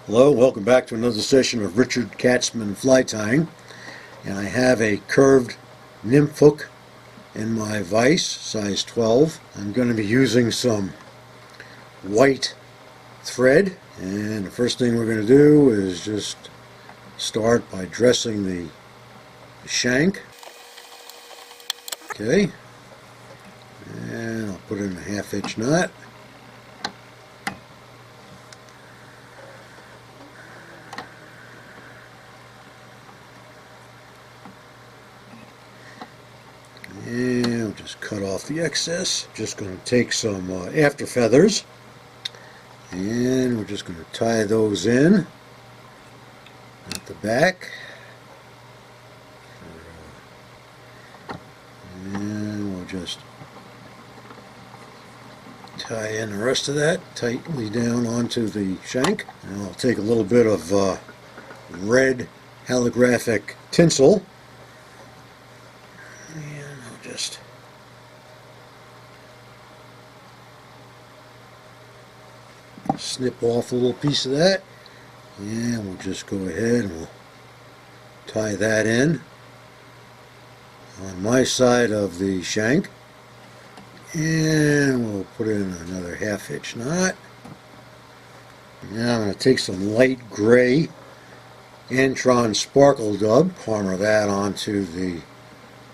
Hello, welcome back to another session of Richard Katzman fly tying, and I have a curved nymph hook in my vise, size 12. I'm going to be using some white thread, and the first thing we're going to do is just start by dressing the shank. Okay, and I'll put in a 1/2 inch knot. And we'll just cut off the excess. Just going to take some after feathers, and we're just going to tie those in at the back. And we'll just tie in the rest of that tightly down onto the shank. And I'll take a little bit of red holographic tinsel, and I'll just snip off a little piece of that, and we'll just go ahead and we'll tie that in on my side of the shank, and we'll put in another 1/2 inch knot. Now I'm going to take some light gray Antron Sparkle Dub, hammer that onto the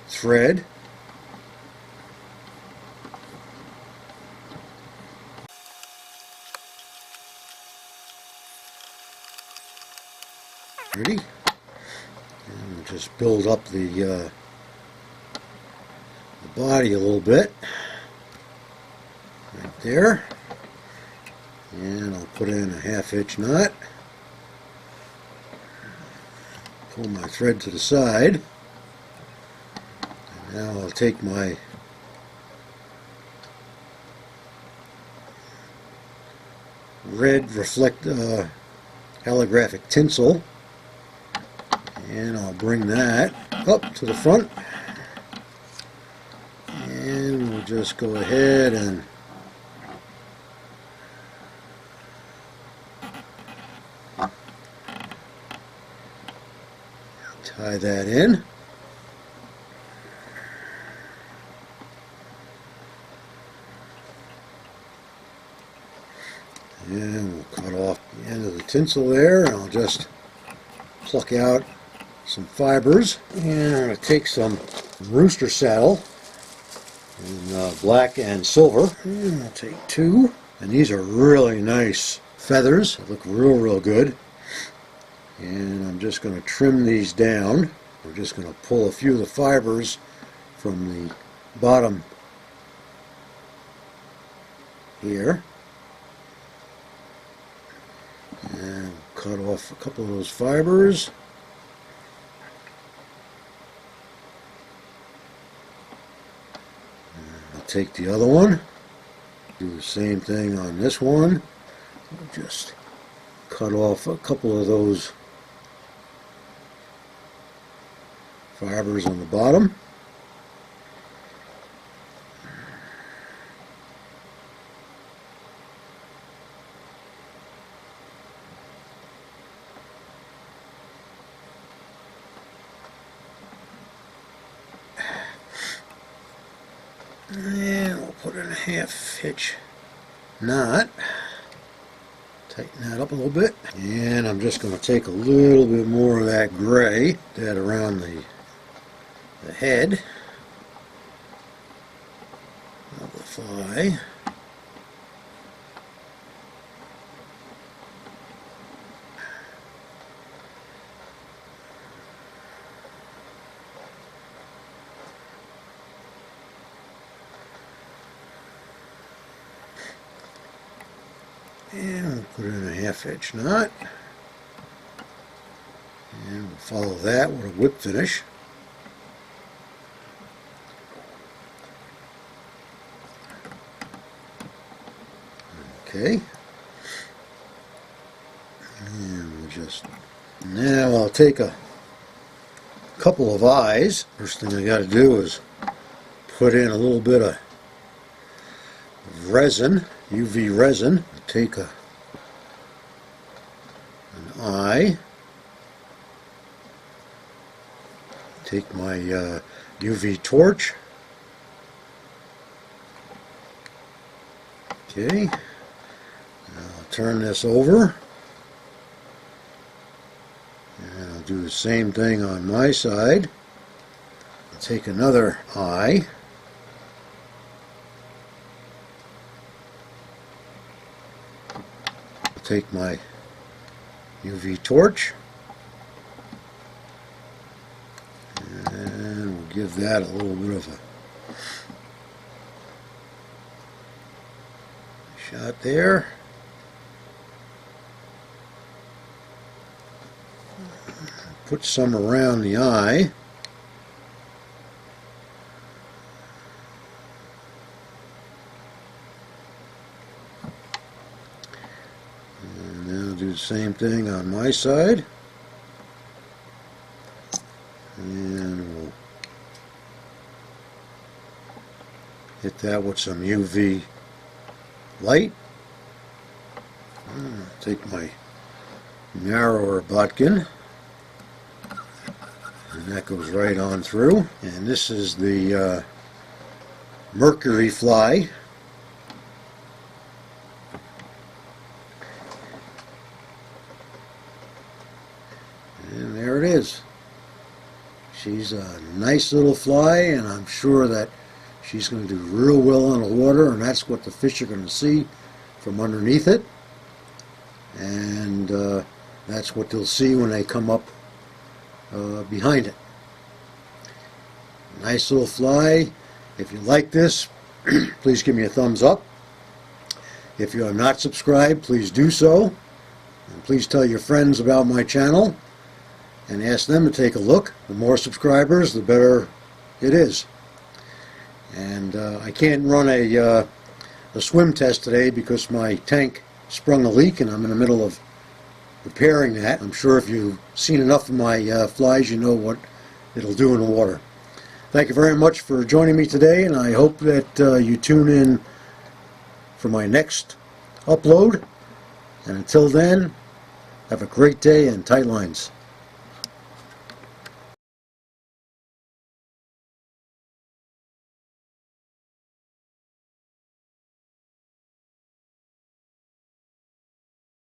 thread. Ready? And we'll just build up the body a little bit right there, and I'll put in a 1/2 inch knot, pull my thread to the side, and now I'll take my red holographic tinsel, and I'll bring that up to the front, and we'll just go ahead and tie that in. And we'll cut off the end of the tinsel there, and I'll just pluck out some fibers. And I'm going to take some rooster saddle in black and silver, and I'll take 2. And these are really nice feathers. They look real good. And I'm just going to trim these down. We're just going to pull a few of the fibers from the bottom here, and cut off a couple of those fibers. And I'll take the other one, do the same thing on this one. We'll just cut off a couple of those fibers on the bottom. And we'll put in a 1/2 inch knot. Tighten that up a little bit. And I'm just going to take a little bit more of that gray, that around the head of the fly. And we'll put in a 1/2 inch knot, and we'll follow that with a whip finish. Okay, and we'll just, now I'll take a couple of eyes. First thing I got to do is put in a little bit of resin, UV resin. Take a eye. Take my UV torch. Okay. I'll turn this over. And I'll do the same thing on my side. I'll take another eye. I'll take my UV torch. And we'll give that a little bit of a shot there. Put some around the eye. And then I'll do the same thing on my side. And we'll hit that with some UV light. Take my narrower bodkin, and that goes right on through. And this is the mercury fly. And there it is. She's a nice little fly, and I'm sure that she's going to do real well on the water, and that's what the fish are going to see from underneath it. And that's what they'll see when they come up behind it. Nice little fly. If you like this, please give me a thumbs up. If you are not subscribed, please do so. And please tell your friends about my channel and ask them to take a look. The more subscribers, the better it is. And I can't run a swim test today because my tank sprung a leak, and I'm in the middle of repairing that. I'm sure if you've seen enough of my flies, you know what it'll do in the water. Thank you very much for joining me today, and I hope that you tune in for my next upload. And until then, have a great day and tight lines.